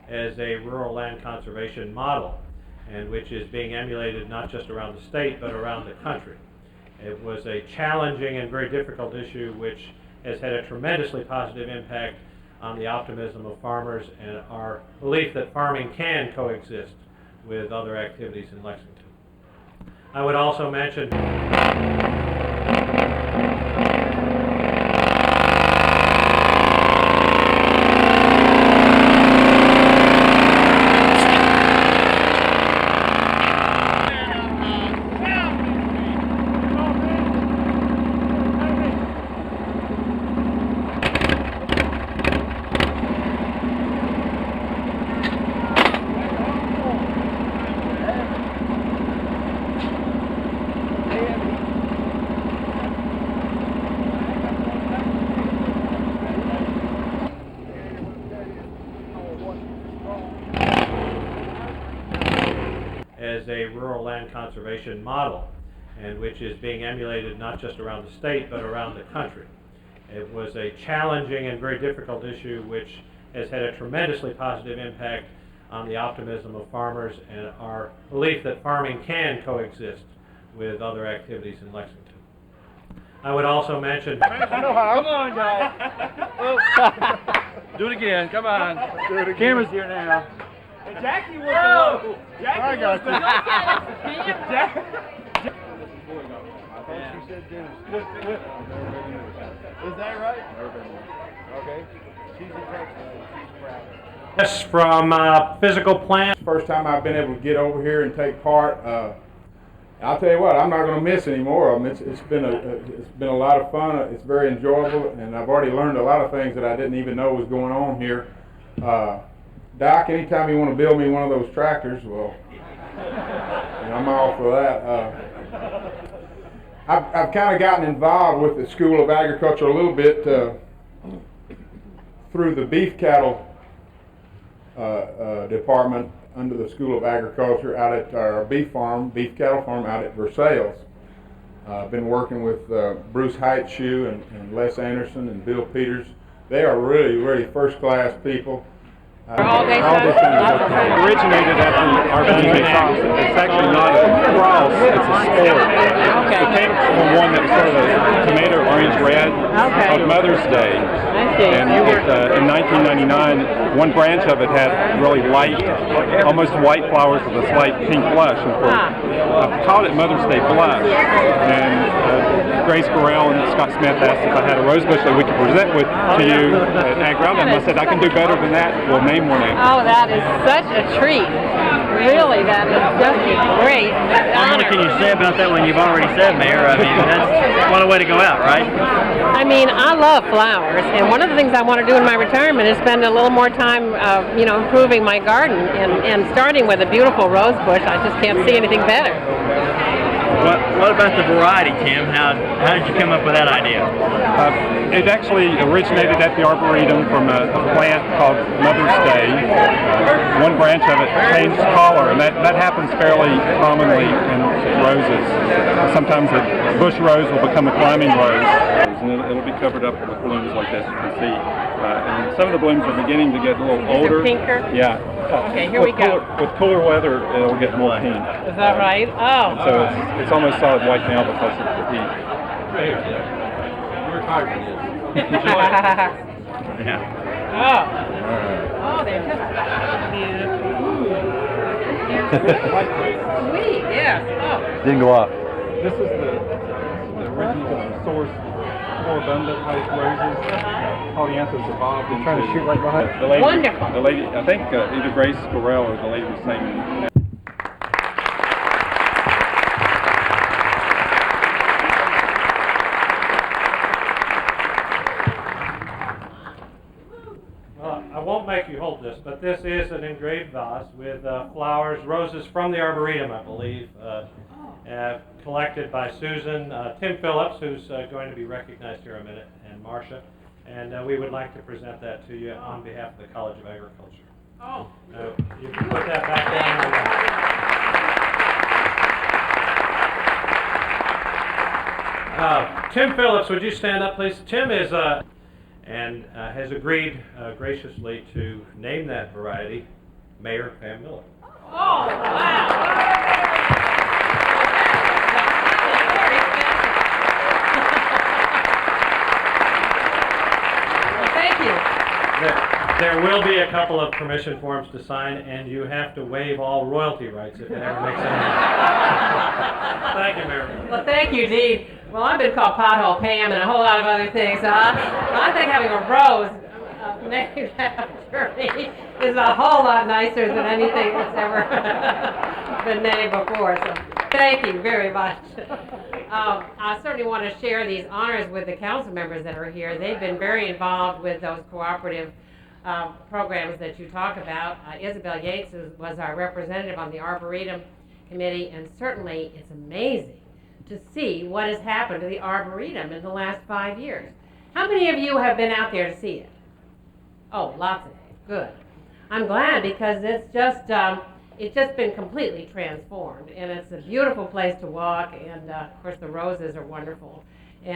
as a rural land conservation model, and which is being emulated not just around the state but around the country. It was a challenging and very difficult issue which has had a tremendously positive impact on the optimism of farmers and our belief that farming can coexist with other activities in Lexington. I would also mention as a rural land conservation model, and which is being emulated not just around the state but around the country. It was a challenging and very difficult issue which has had a tremendously positive impact on the optimism of farmers and our belief that farming can coexist with other activities in Lexington. I would also mention Come on, guys. Do it again. Come on. Do it again. Camera's here now. Hey, Jackie wants to Jackie wants to Is that right? Okay. She's in Texas. She's proud. Yes, from physical plants. First time I've been able to get over here and take part. I'll tell you what, I'm not going to miss any more of them. It's been a lot of fun. It's very enjoyable, and I've already learned a lot of things that I didn't even know was going on here. Doc, anytime you want to build me one of those tractors, well, I'm all for that. I've kind of gotten involved with the School of Agriculture a little bit through the beef cattle department under the School of Agriculture out at our beef cattle farm out at Versailles. I've been working with Bruce Heightshoe and Les Anderson and Bill Peters. They are really, really first-class people. All day Originated at the Arboretum. It's actually not a cross, it's a sport. Okay. It came from one that was sort of a tomato orange red of Mother's Day. I see. And in 1999, one branch of it had really light, almost white flowers with a slight pink blush. And I called it Mother's Day Blush. And Grace Burrell and Scott Smith asked if I had a rose bush that we could present to you at Ag-Roundup. I said, I can do better than that. We'll name one after. Oh, that is such a treat. Really, that is just a great honor. What can you say about that when you've already said, Mayor? I mean, that's what a way to go out, right? I mean, I love flowers, and one of the things I want to do in my retirement is spend a little more time, improving my garden, and starting with a beautiful rose bush. I just can't see anything better. What about the variety, Tim? How did you come up with that idea? It actually originated at the Arboretum from a plant called Mother's Day. One branch of it changed color, and that happens fairly commonly in roses. Sometimes a bush rose will become a climbing rose, and it'll be covered up with blooms like this, you can see. And some of the blooms are beginning to get a little older. Pinker? Yeah. Okay, here we go. With cooler weather, it'll get more pink. Is that right? Oh. So it's almost solid white now because of the heat. You're tired. Yeah. Oh, they're just sweet. Yes. Didn't go off. This is the original source, more abundant type roses. Polyanthus evolved into. Trying to shoot right behind. The lady, Wonderful. The lady, I think either Grace Burrell or the lady was saying. I won't make you hold this, but this is an engraved vase with flowers, roses from the Arboretum, I believe, collected by Susan, Tim Phillips, who's going to be recognized here in a minute, and Marcia. And we would like to present that to you on behalf of the College of Agriculture. Oh. You can put that back down. Tim Phillips, would you stand up, please? Tim is and has agreed graciously to name that variety Mayor Pam Miller. Oh, wow! There will be a couple of permission forms to sign, and you have to waive all royalty rights if it ever makes any sense. Thank you, Mayor. Well, thank you, Dean. Well, I've been called Pothole Pam and a whole lot of other things. I think having a rose named after me is a whole lot nicer than anything that's ever been named before. So thank you very much. I certainly want to share these honors with the council members that are here. They've been very involved with those cooperative programs that you talk about. Isabel Yates was our representative on the Arboretum Committee, and certainly it's amazing to see what has happened to the Arboretum in the last 5 years. How many of you have been out there to see it? Oh, lots of you. Good. I'm glad, because it's just been completely transformed, and it's a beautiful place to walk, and of course the roses are wonderful.